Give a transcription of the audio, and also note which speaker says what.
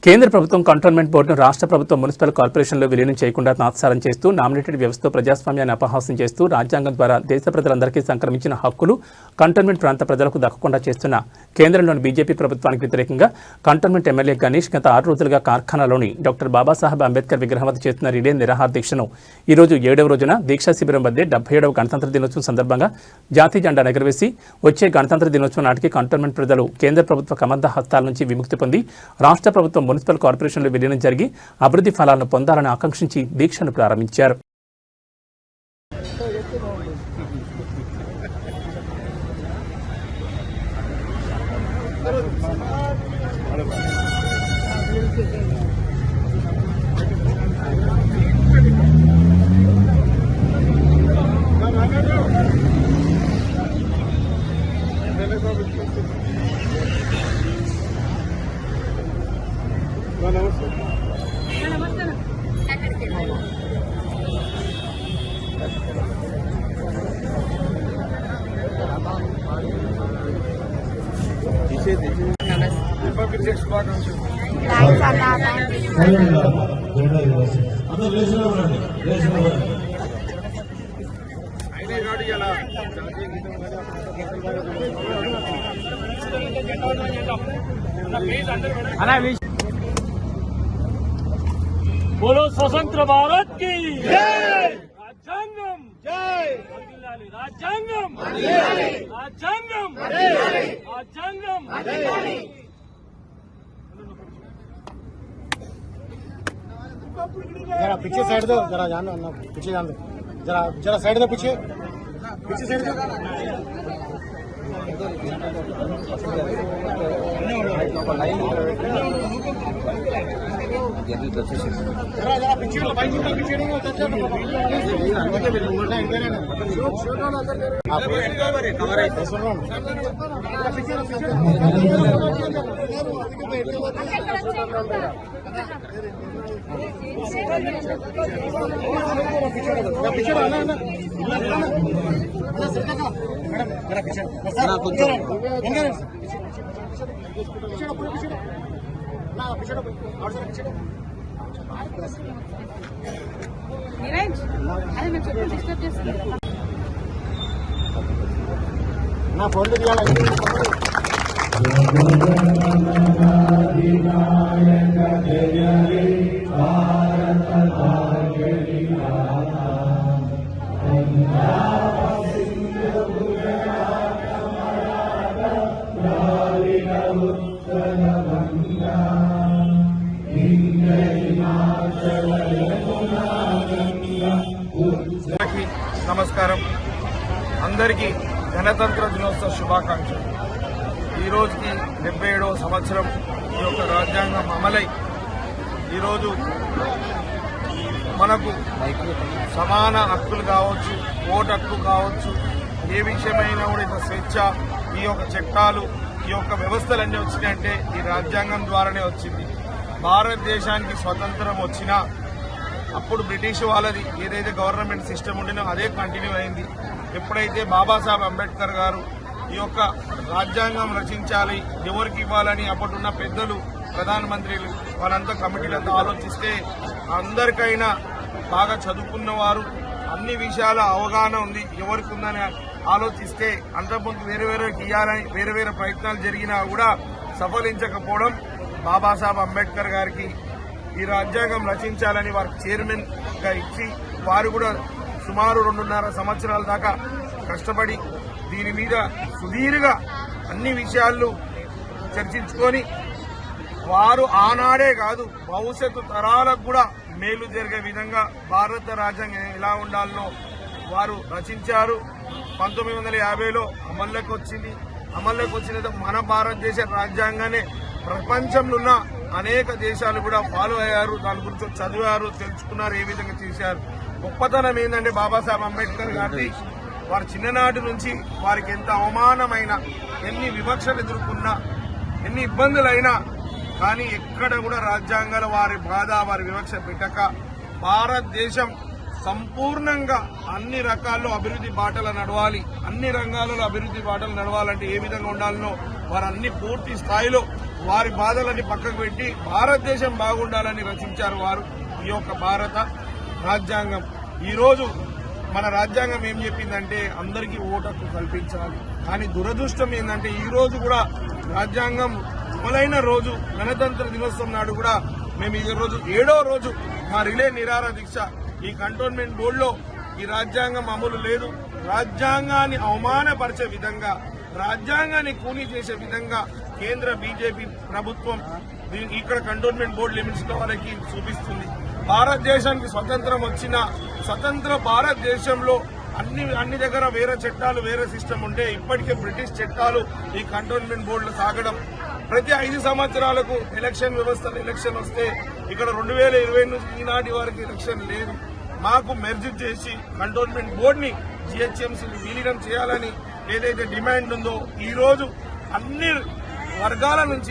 Speaker 1: కేంద్ర ప్రభుత్వం కంటోన్మెంట్ బోర్డును రాష్ట్ర ప్రభుత్వం మున్సిపల్ కార్పొరేషన్లో విలీనం చేయకుండా తాత్సారం చేస్తూ నామినేటెడ్ వ్యవస్థతో ప్రజాస్వామ్యాన్ని అపహాస్యం చేస్తూ రాజ్యాంగం ద్వారా దేశ ప్రజలందరికీ సంక్రమించిన హక్కులు కంటోన్మెంట్ ప్రాంత ప్రజలకు దక్కకుండా చేస్తున్న కేంద్రంలోని బీజేపీ ప్రభుత్వానికి వ్యతిరేకంగా కంటోన్మెంట్ ఎమ్మెల్యే గణేష్ గత 6 రోజులుగా కార్ఖానాలోని డాక్టర్ బాబాసాహెబ్ అంబేద్కర్ విగ్రహం వద్ద చేస్తున్న రిలే నిరాహార దీక్షను ఈరోజు 7వ రోజున దీక్షా శిబిరం వద్దే 77వ గణతంత్ర దినోత్సవం సందర్భంగా జాతీయ జెండా ఎగురవేసి వచ్చే గణతంత్ర దినోత్సవం నాటికి కంటోన్మెంట్ ప్రజలు కేంద్ర ప్రభుత్వ కమంద హస్తాల నుంచి విముక్తి పొంది రాష్ట్ర ప్రభుత్వం మున్సిపల్ కార్పొరేషన్లో విలీనం జరిగి అభివృద్ధి ఫలాలను పొందాలని ఆకాంక్షించి దీక్షను ప్రారంభించారు.
Speaker 2: बोलो स्वतंत्र भारत की जय, राजंगम जय, राजंगम राजंगम राजंगम
Speaker 3: जरा पीछे साइड दो, जरा जान दो, पीछे जान दो, जरा जरा साइड दो, पीछे पीछे साइड दो, जरा पीछे लो भाई, पीछे नहीं होता నా ఫోన్
Speaker 4: నమస్కారం. అందరికీ గణతంత్ర దినోత్సవ శుభాకాంక్షలు. ఈ రోజుకి 77వ సంవత్సరం ఈ యొక్క రాజ్యాంగం అమలై ఈరోజు మనకు సమాన హక్కులు కావచ్చు, ఓటు హక్కు కావచ్చు, ఏ విషయమైనా కూడా ఇంత స్వేచ్ఛ, ఈ యొక్క చట్టాలు, ఈ యొక్క వ్యవస్థలన్నీ వచ్చినాయంటే ఈ రాజ్యాంగం ద్వారానే వచ్చింది. భారతదేశానికి స్వతంత్రం వచ్చినా అప్పుడు బ్రిటిష్ వాళ్ళది ఏదైతే గవర్నమెంట్ సిస్టమ్ ఉండినో అదే కంటిన్యూ అయింది. ఎప్పుడైతే బాబాసాహెబ్ అంబేద్కర్ గారు ఈ యొక్క రాజ్యాంగం రచించాలి, ఎవరికి ఇవ్వాలని అప్పుడున్న పెద్దలు, ప్రధానమంత్రులు వాళ్ళంతా కమిటీలతో ఆలోచిస్తే అందరికైనా బాగా చదువుకున్నవారు, అన్ని విషయాల అవగాహన ఉంది, ఎవరికి ఉందని ఆలోచిస్తే అంతకుముందు వేరేకి ఇవ్వాలని వేరే ప్రయత్నాలు జరిగినా కూడా సఫలించకపోవడం బాబాసాహెబ్ అంబేద్కర్ గారికి ఈ రాజ్యాంగం రచించాలని వారికి చైర్మన్ గా ఇచ్చి వారు కూడా సుమారు 2.5 సంవత్సరాల దాకా కష్టపడి దీని మీద సుదీర్ఘ అన్ని విషయాలు చర్చించుకొని వారు ఆనాడే కాదు భవిష్యత్తు తరాలకు కూడా మేలు జరిగే విధంగా భారత రాజ్యాంగం ఎలా ఉండాలనో వారు రచించారు. 1950లో అమల్లోకి వచ్చింది. అమల్లోకి వచ్చిన మన భారతదేశ రాజ్యాంగాన్ని ప్రపంచంలో ఉన్న అనేక దేశాలు కూడా ఫాలో అయ్యారు, దాని గురించి చదివారు, తెలుసుకున్నారు, ఏ విధంగా చేశారు. గొప్పతనం ఏంటంటే బాబాసాహెబ్ అంబేద్కర్ గారిని వారి చిన్ననాటి నుంచి వారికి ఎంత అవమానమైనా, ఎన్ని వివక్షలు ఎదుర్కొన్నా, ఎన్ని ఇబ్బందులైనా కానీ ఎక్కడ కూడా రాజ్యాంగాల వారి బాధ, వారి వివక్ష పెట్టక భారతదేశం సంపూర్ణంగా అన్ని రకాల్లో అభివృద్ధి బాటలు నడవాలి, అన్ని రంగాలలో అభివృద్ధి బాటలు నడవాలంటే ఏ విధంగా ఉండాలనో వారు అన్ని పూర్తి స్థాయిలో వారి బాధలన్నీ పక్కకు పెట్టి భారతదేశం బాగుండాలని రచించారు వారు ఈ యొక్క భారత రాజ్యాంగం. ఈరోజు మన రాజ్యాంగం ఏం చెప్పిందంటే అందరికీ ఓటు హక్కు కల్పించాలి. కానీ దురదృష్టం ఏంటంటే ఈ రోజు కూడా రాజ్యాంగం అమలైన రోజు గణతంత్ర దినోత్సవం నాడు కూడా మేము ఈ రోజు 7వ రోజు మా రిలే నిరాహార దీక్ష ఈ కంటోన్మెంట్ బోర్డులో ఈ రాజ్యాంగం అమలు లేదు, రాజ్యాంగాన్ని అవమానపరిచే విధంగా, రాజ్యాంగాన్ని కూనీ చేసే విధంగా కేంద్ర బీజేపీ ప్రభుత్వం ఇక్కడ కంటోన్మెంట్ బోర్డు లిమిట్స్ లో వాళ్ళకి చూపిస్తుంది. భారతదేశానికి స్వతంత్రం వచ్చిన స్వతంత్ర భారతదేశంలో అన్ని దగ్గర వేరే చట్టాలు వేరే సిస్టమ్ ఉంటే ఇప్పటికే బ్రిటిష్ చట్టాలు ఈ కంటోన్మెంట్ బోర్డులు సాగడం, ప్రతి 5 సంవత్సరాలకు ఎలక్షన్ వ్యవస్థలో ఎలక్షన్ వస్తే ఇక్కడ 2020 నుంచి ఈనాటి వరకు ఎలక్షన్ లేదు. మాకు మెర్జ్ చేసి కంటోన్మెంట్ బోర్డుని జిహెచ్ఎంసీని విలీనం చేయాలని ఏదైతే డిమాండ్ ఉందో ఈ రోజు అన్ని వర్గాల నుంచి